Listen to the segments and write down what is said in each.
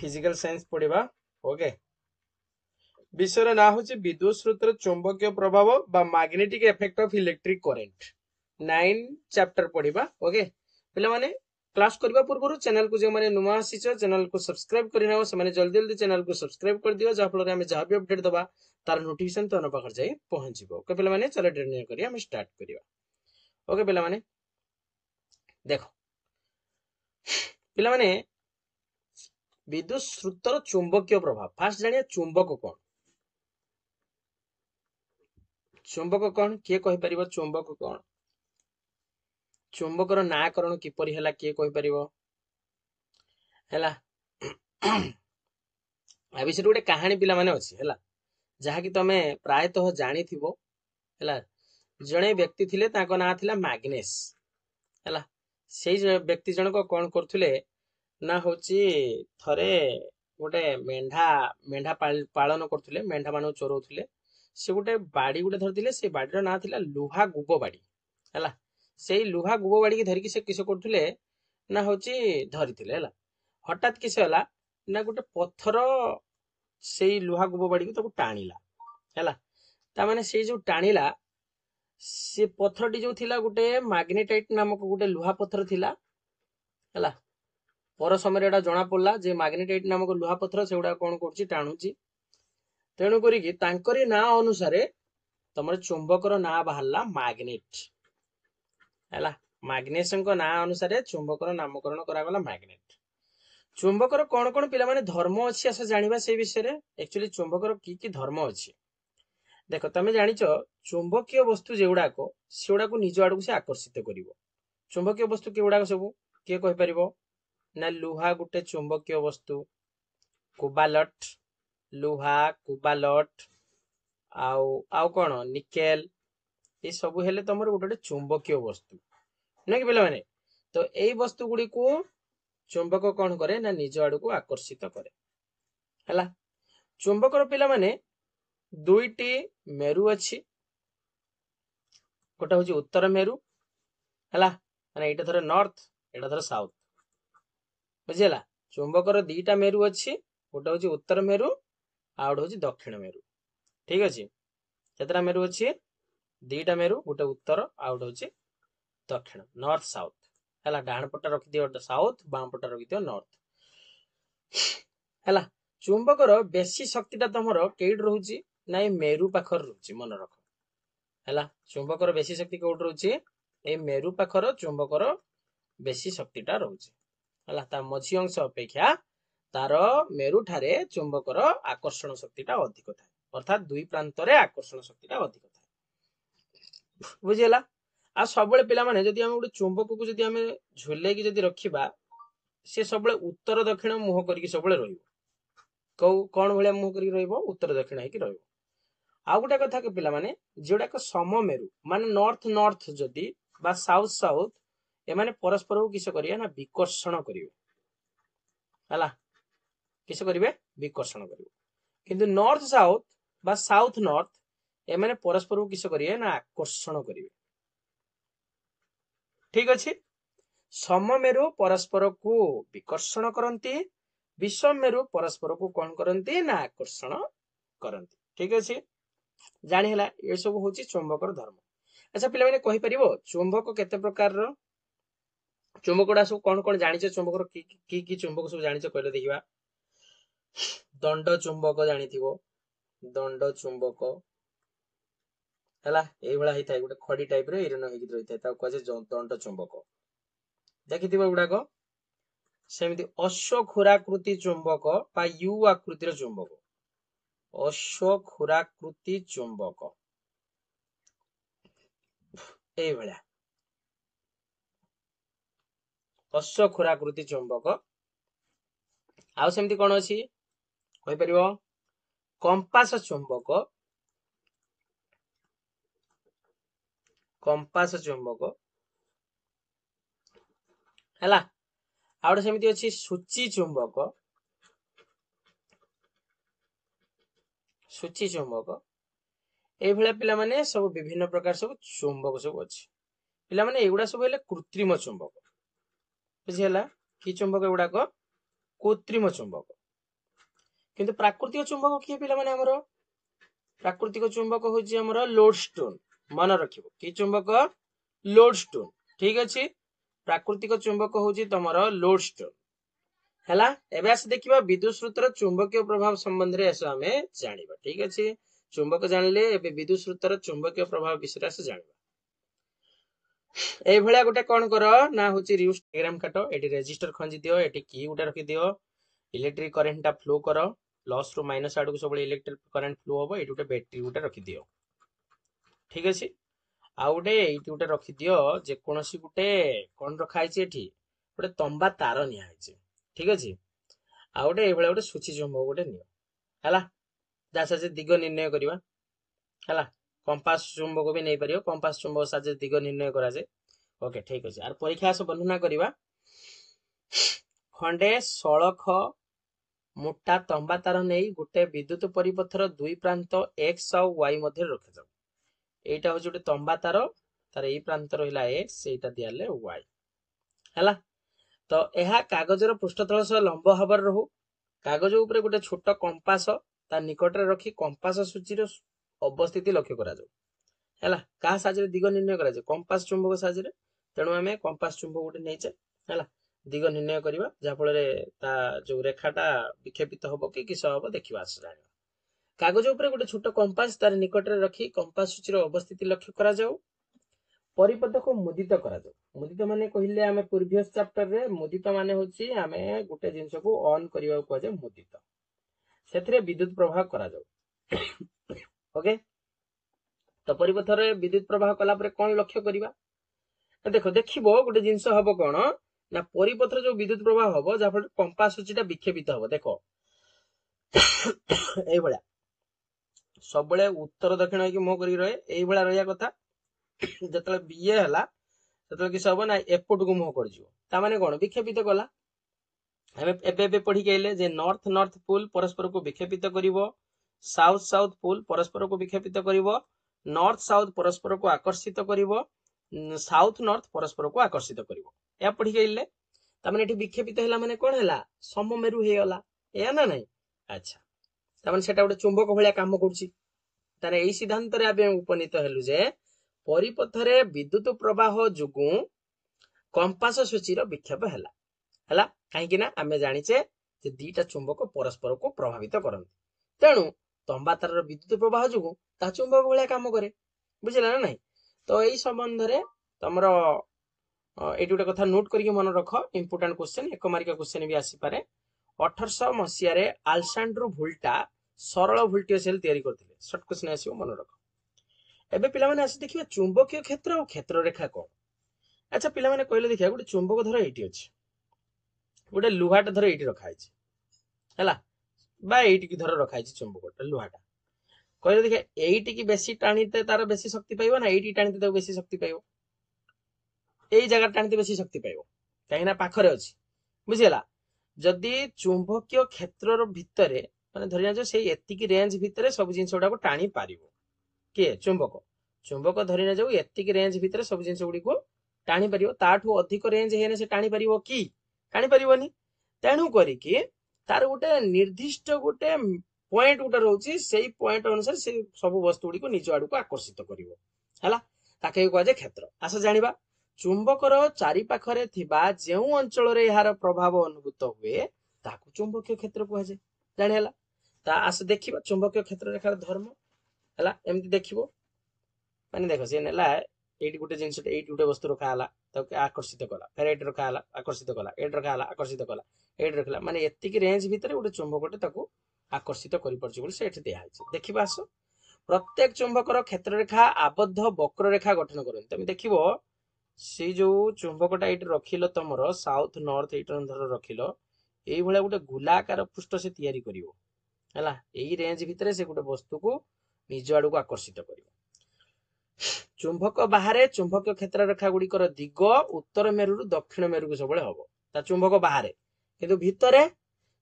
Physical science पढ़ा। Okay विषय ना हूँ विद्युत स्रोतर चुंबकीय प्रभाव बा magnetic effect of electric current 9 chapter पढ़ा। ओके पे माने क्लास करबा पूर्व चैनल को जो माने नुआ आसीच चैनल को सब्सक्राइब करना से माने जल्दी जल्दी चैनल को सब्सक्राइब कर दियो जहाँ फल आम जहाँ भी अपडेट दबा तार नोटिफिकेशन तो पाखर जाई पहुंच। ओके पे माने चलो ट्रेनिंग करिया हम स्टार्ट करिया। ओके पे माने देखो पे माने विद्युत स्रोतर चुंबकीय प्रभाव फास्ट जानिया चुंबक कौन किए कहि परिबो चुंबक कौन चुंबकर नाकरण किपरि हला किए कहि परिबो हला आ विषय गोटे कहानी पिला माने अछि हला जहा कि तमे प्रायतः जानी थिबो हला जणे व्यक्ति थिले ताको ना थिला मैग्नेस हला सेई व्यक्ति जनक कोन करथुले ना होची थरे गोटे मेंढा मेंढा पालन करथुले मेंढा मानु चोरौथुले से गोटे बाड़ी गोटे धरथिले से बाड़ीर ना थिला लुहा गुबो बाड़ी हला सेई लुहा गुबो बाड़ी की धरिकी से किस करथुले ना होची धरिथिले हला हठात किस हला ना गोटे पत्थर सेई लुहा गुबो बाड़ी की ताको टाणीला हला ता माने सेई जो टाणीला से पत्थरटी जो थिला गोटे मैग्नेटाइट नामक गोटे लुहा पत्थर थिला हला पर समय एटा जना पड़ला जे मैग्नेटाइट नामक लुहा पत्थर सेगुडा कोन करछि टाणुछि तेणु करिकी तांकरी ना अनुसारे तमर चुंबकर ना बाहरला मैग्नेट हला मैग्नेशियम को ना अनुसारे चुंबकर नामकरण करा गला मैग्नेट चुंबकर कोन कोन पिला माने धर्म अछि आसा जानिबा से विषय रे एक्चुअली चुंबकर की धर्म अछि देखो तमे जानिचो चुंबकीय वस्तु जेउडाको सेउडाको निज आडू से आकर्षित करिवो चुंबकीय वस्तु केउडाको सब के कहि परिवो ना लुहा गुटे चुंबकीय वस्तु कोबालट लुहा कोबालट आउ आउ कोन निकेल ये सब हेले तमर गोटे चुंबकीय वस्तु न कि पिला माने तो एई वस्तु गुडी को चुंबक कोन करे ना निज आडू को आकर्षित करे हला चुंबकर पिला माने दुईटी मेरु अछि गोटे होची उत्तर मेरु हला माने एटा थरे नॉर्थ एटा थरे साउथ बुझिला चुंबकर दीटा मेरु अछि गोटे होची उत्तर मेरु आ गोटे होची दक्षिण मेरु ठीक अछि केतरा मेरु अछि दीटा मेरु गोटे उत्तर आ गोटे होची दक्षिण नॉर्थ साउथ हला डाहण पटा रखि दियो साउथ बाम पटा रखि दियो नॉर्थ हला चुंबकर बेसी शक्तिटा तमरो केइड रहउची ना मेरु पाखर रहउची मन रख हला चुंबकर बेसी शक्ति कोड रहउची ए मेरु पाखर चुंबकर बेसी शक्तिटा रहउची हला ता मझी अंश अपेक्षा तार मेरु ठारे चुंबकर आकर्षण शक्तिटा अधिक थाए अर्थात दुई प्रांत रे आकर्षण शक्तिटा अधिक थाए बुझिला आ सबले पिला माने जदी हम गोटे चुंबक को जदी हम झुले की जदी रखिबा से सबले उत्तर दक्षिण मुह करके सबले रहिबो कौन भलिया मुह करके रहिबो उत्तर दक्षिण है कि रहिबो आ गोटे कथा के पिला माने जोडाक सममेरु माने नॉर्थ नॉर्थ जदी बा साउथ साउथ ए माने परस्पर को किस करिया ना विकर्षण करिवे हला किस करिवे विकर्षण करिवे किंतु नॉर्थ साउथ बा साउथ नॉर्थ ए माने परस्पर को किस करिवे ना आकर्षण करिवे ठीक अछि सममेरु परस्पर को विकर्षण करंती विषममेरु परस्पर को कोन करंती ना आकर्षण करंती ठीक अछि जानि हला ए सब होची चुंबकर धर्म अच्छा पिला माने कहि परिबो चुंबक केते प्रकार रो चुंबकडा सब कोन कोन जानिछ चुंबकर की चुंबक सब जानिछ कहले देखिबा दंड चुंबक जानिथिबो दंड चुंबक हला एई भला हिताय गोटे खडी टाइप रे इरन हेकि रहिताय ता कहजे दंड चुंबक देखिथिबो गुडाको सेमिति अश्वखुराकृति चुंबक बा यू आकृतिर चुंबक अश्वखुराकृति चुंबक एई भला अश्वखुराकृति चुंबक आउ सेमिति कोन अछि कहि परिबो कंपास चुंबक हला आउटे सेमिति अछि सूची चुंबक ए भला पिला माने सब विभिन्न प्रकार सब चुंबक सब अछि पिला माने एगुडा सब हेले कृत्रिम चुंबक बुझिला की चुंबक एगुडा को कृत्रिम चुंबक किंतु प्राकृतिक चुंबक किए पिला माने हमरो प्राकृतिक चुंबक होची हमरो लोडस्टोन मन रखिबो कि चुंबक लोडस्टोन ठीक अछि प्राकृतिक चुंबक होची तमरो लोडस्टोन हैला एबे आस देखिबा विद्युत स्रोतर चुंबकीय प्रभाव संबंध रे एसो हमें जानिबा ठीक अछि चुंबक जानले एबे विद्युत स्रोतर चुंबकीय प्रभाव विषय से जानिबा ए भलिया गोटे कोन करो ना होची रियूज डायग्राम काटो एटी रेजिस्टर खंजी दियो एटी की उटा रखि दियो इलेक्ट्रिक करंट टा फ्लो करो प्लस रु माइनस आडू सब इलेक्ट्रिक करंट फ्लो होबो एटी उटा बैटरी उटा रखि दियो ठीक अछि आ उटे एटी उटा रखि दियो जे कोनोसी गुटे कोन रखाइ छै एठी गोटे तंबा तार निया छै ठीक अछि आ उटे ए भलिया गोटे सूची चुंबक गोटे नियो हैला जासा जे दिग निर्णय करिवा हैला कंपास चुंबक भी नहीं परियो कंपास चुंबक साजे दिग निर्णय करा जे ओके ठीक अछि आर परीक्षा से वर्णना करिवा खंडे सळख मोटा तंबा तार नै गुटे विद्युत परिपथर दुई प्रांत x और y मध्ये रखे जाऊ एटा हो जोटे तंबा तार तार ए प्रांत रहिला x एटा दियाले y हैला तो एहा कागजर पृष्ठतल से लंब हबर रहू कागज ऊपर गुटे छोट कंपास ता निकट रे रखी कंपास सूची रो अवस्थिति लक्ष्य करा जाऊ हैला का साजरे दिग निर्णय करा जाऊ कंपास चुंबक साजरे तेणु आमे कंपास चुंबक गुटे नै छै हैला दिग निर्णय करिवा जा फल रे ता जो रेखाटा विक्षेपित होबो कि किस होबो देखिबा आस जानिबा कागज ऊपर गुटे छोट कंपास तार निकट रे रखी कंपास सूची रो अवस्थिति लक्ष्य करा जाऊ परिपथ को मुदित करा जाऊ मुदित माने कहिले आमे प्रीवियस चैप्टर रे मुदित माने होची आमे गुटे जिंस को ऑन करिवा को जे मुदित सेथरे विद्युत प्रवाह करा जाऊ ओके तो परिपथ रे विद्युत प्रवाह कला परे कोन लक्ष्य करिवा देखो देखिबो गुटे जिंस हबो कोन ना परिपथ रे जो विद्युत प्रवाह हबो जा फल कंपास सूचीटा विक्षेपित हबो देखो एई भला सब बळे उत्तर दक्षिण कि मो करी रहे एई भला रहिया कथा जतले बीए हला ततले कि सब ना एपट को मुह कर जिवो ता माने कोन विक्षेपित कला हमें एबे पढ़ी गेले जे नॉर्थ नॉर्थ पोल परस्पर को विक्षेपित करिवो साउथ साउथ पोल परस्पर को विक्षेपित करिवो नॉर्थ साउथ परस्पर को आकर्षित करिवो साउथ नॉर्थ परस्पर को आकर्षित करिवो या पढ़ी गेले ता माने एठी विक्षेपित हला माने कोन हला सममेरु हे गला या ना नहीं अच्छा ता माने सेटा गोटे चुंबक भलिया काम करछि तारे एई सिद्धांत रे आबे उपनीत हेलु जे परिपथ रे विद्युत प्रवाह जुगु कंपास सूची रो विक्षेप हला काहे कि ना आमे जानिचे जे दीटा चुंबक परस्पर को प्रभावित करନ୍ତି तेणु तंबा तार रो विद्युत प्रवाह जुगु ता चुंबक भलिया काम करे बुझिला ना नहीं तो एई संबंध रे तमरो एटी गोटे कथा नोट करके मन रख इंपोर्टेंट क्वेश्चन एक मार्किया क्वेश्चन भी आसी पारे 1800 मसिया रे आल्सांड्रो वोल्टा सरल वोल्टेज सेल तयारी करथिले शॉर्ट क्वेश्चन आसीबो मन रख एबे पिला माने आसी देखिबा चुंबकीय क्षेत्र और क्षेत्र रेखा कोन अच्छा पिला माने कहले देखिया गोटे चुंबक धर एटी अछि गोटे लुहाटा धर एटी रखा अछि हैला बा एटी की धर रखा अछि चुंबकटा लुहाटा कहले देखिया एटी की बेसी टाणीते तार बेसी शक्ति पाइबो ना एटी टाणीते तो बेसी शक्ति पाइबो एई जगह टाणीते बेसी शक्ति पाइबो काहे ना पाखरे अछि बुझिला जदि चुंबकीय क्षेत्रर भितरे माने धरिया जे सेई एति की रेंज भितरे सब जिंस गुडा को टाणी पारिबो के चुंबक चुंबक धरिना जाऊ एति की रेंज भितरे सब जिंस गुडी को टाणी पारिबो ताठू अधिक रेंज हेने से टाणी पारिबो की टाणी पारिबोनी तेणु करी कि तार गोटे निर्दिष्ट गोटे पॉइंट गोटे रहउची सेई पॉइंट अनुसार से सब वस्तु गुडी को निज आडू को आकर्षित करिवो हला ताके को जे क्षेत्र आस जानिबा चुंबकर चारि पाखरे थिबा जेउ अंचल रे यार प्रभाव अनुभूत हुए ताकू चुंबकीय क्षेत्र को जे जानि हला ता आस देखिबा चुंबकीय क्षेत्र रेखार धर्म हला एमति देखिबो माने देखो से नेला एटी गुटे जिंस एटी गुटे वस्तु रखा हला ताके आकर्षित कला फेर एटी रखा हला आकर्षित कला एटी रखा हला आकर्षित कला एटी रखला माने एति की रेंज भितरे गुटे चुंबकटे ताकू आकर्षित करि परछि बोली से एठी देहा छै देखिबा आसो प्रत्येक चुंबकर क्षेत्र रेखा आबद्ध वक्र रेखा गठन करन तमे देखिबो से जो चुंबकटा एटी रखिलो तमरो साउथ नॉर्थ एटी धर रखिलो एई भला गुटे गोलाकार पृष्ठ से तयारी करिवो हला एई रेंज भितरे से गुटे वस्तु को निज आडू को आकर्षित करिवो चुंबक बाहरे चुंबकीय क्षेत्र रेखा गुड़िकर दिग उत्तर मेरु दक्षिण मेरु को सबले हबो ता चुंबक बाहरे किंतु भितरे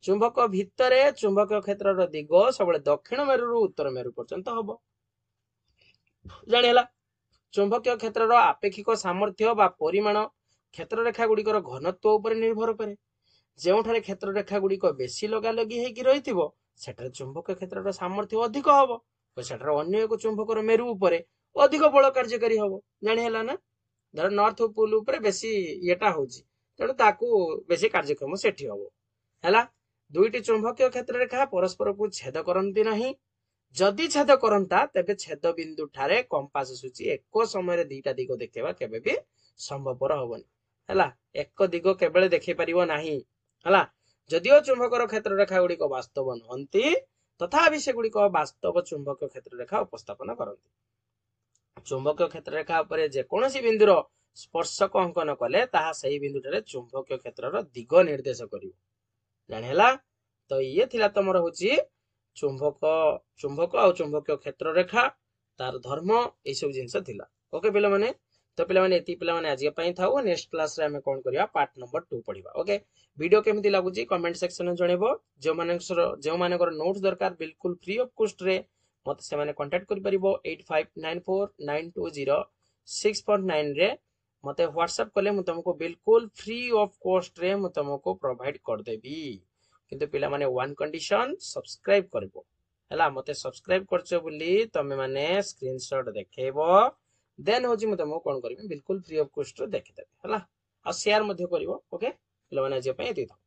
चुंबकीय क्षेत्र रो दिग सबले दक्षिण मेरु उत्तर मेरु पर्यंत हबो जानि हला चुंबकीय क्षेत्र रो आपेक्षिक सामर्थ्य बा परिमाण क्षेत्र रेखा गुड़िकर घनत्व ऊपर निर्भर करे जेउठारे क्षेत्र रेखा गुड़िक बेसी लगा लगी हेकि रहिथिबो ସେଠାରେ ଚୁମ୍ବକୀୟ କ୍ଷେତ୍ରର ସାମର୍ଥ୍ୟ ଅଧିକ ହବ, ସେଠାରେ ଅନ୍ୟ ଏକ ଚୁମ୍ବକର ମେରୁ ଉପରେ ଅଧିକ ବଳ କାର୍ଯ୍ୟକାରୀ ହବ। ଜାଣି ହେଲା ନା? ଧର ନର୍ଥ ପୋଲ ଉପରେ ବେଶୀ ଇଏଟା ହଉଛି, ତେଣୁ ତାକୁ ବେଶୀ କାର୍ଯ୍ୟକ୍ଷମ ସେଠି ହବ। ହେଲା, ଦୁଇଟି ଚୁମ୍ବକୀୟ କ୍ଷେତ୍ର ରେଖା ପରସ୍ପରକୁ ଛେଦ କରନ୍ତି ନାହିଁ। ଯଦି ଛେଦ କରନ୍ତା ତେବେ ଛେଦ ବିନ୍ଦୁ ଠାରେ କମ୍ପାସ ସୂଚୀ ଏକ ସମୟରେ ଦିଟା ଦିଗ ଦେଖେଇବା କେବେ ବି ସମ୍ଭବପର ହବନି। ହେଲା, ଏକ ଦିଗ କେବେଳେ ଦେଖେଇ ପାରିବ ନାହିଁ। ହେଲା, ଯଦିଓ ଚୁମ୍ବକର କ୍ଷେତ୍ର ରେଖା ଗୁଡିକ ବାସ୍ତବ ନୁହନ୍ତି, ତଥାପି ସେଗୁଡିକ ବାସ୍ତବ ଚୁମ୍ବକୀୟ କ୍ଷେତ୍ର ରେଖା ଉପସ୍ଥାପନ କରନ୍ତି। ଚୁମ୍ବକୀୟ କ୍ଷେତ୍ର ରେଖା ଉପରେ ଯେକୌଣସି ବିନ୍ଦୁର ସ୍ପର୍ଶକ ଅଙ୍କନ କଲେ ତାହା ସେହି ବିନ୍ଦୁଠାରେ ଚୁମ୍ବକୀୟ କ୍ଷେତ୍ରର ଦିଗ ନିର୍ଦ୍ଦେଶ କରିବ। ଜାଣି ହେଲା? ତ ଇଏ ଥିଲା ତମର ହଉଛି ଚୁମ୍ବକ ଆଉ ଚୁମ୍ବକୀୟ କ୍ଷେତ୍ର ରେଖା, ତାର ଧର୍ମ, ଏଇସବୁ ଜିନିଷ ଥିଲା। ଓକେ ପିଲାମାନେ, ତ ପିଲାମାନେ ଏତିକି ପିଲାମାନେ ଆଜି ପାଇଁ ଥାଉ। ନେକ୍ସଟ କ୍ଲାସରେ ଆମେ କଣ କରିବା, ପାର୍ଟ ନମ୍ବର 2 ପଢିବା। ଓକେ, ଭିଡିଓ କେମିତି ଲାଗୁଛି କମେଣ୍ଟ ସେକ୍ସନରେ ଜଣେଇବ। ଯେଉଁମାନଙ୍କର ନୋଟ୍ସ ଦରକାର ବିଲକୁଲ ଫ୍ରି ଅଫ କଷ୍ଟରେ ମତେ ସେମାନେ କଣ୍ଟାକ୍ଟ କରିପାରିବ 8594920649 ରେ। ମତେ ହ୍ୱାଟ୍ସଆପ କଲେ ମୁଁ ତମକୁ ବିଲକୁଲ ଫ୍ରି ଅଫ କଷ୍ଟରେ ମୁଁ ତମକୁ ପ୍ରୋଭାଇଡ କରିଦେବି। କିନ୍ତୁ ପିଲାମାନେ ୱାନ୍ କଣ୍ଡିସନ, ସବସ୍କ୍ରାଇବ କରିବ। ହେଲା, ମତେ ସବସ୍କ୍ରାଇବ କରିଛ ବୋଲି ତମେ ମାନେ ସ୍କ୍ରିନଶଟ ଦେଖେଇବ, ଦେନ୍ ହଉଛି ମୁଁ ତମକୁ କଣ କରିବି, ବିଲକୁଲ ଫ୍ରି ଅଫ କଷ୍ଟରେ ଦେଖିଦେବି। ହେଲା, ଆଉ ସେୟାର ମଧ୍ୟ କରିବ। ଓକେ ପିଲାମାନେ, ଆଜି ପାଇଁ ଏତିକି ଥାଉ।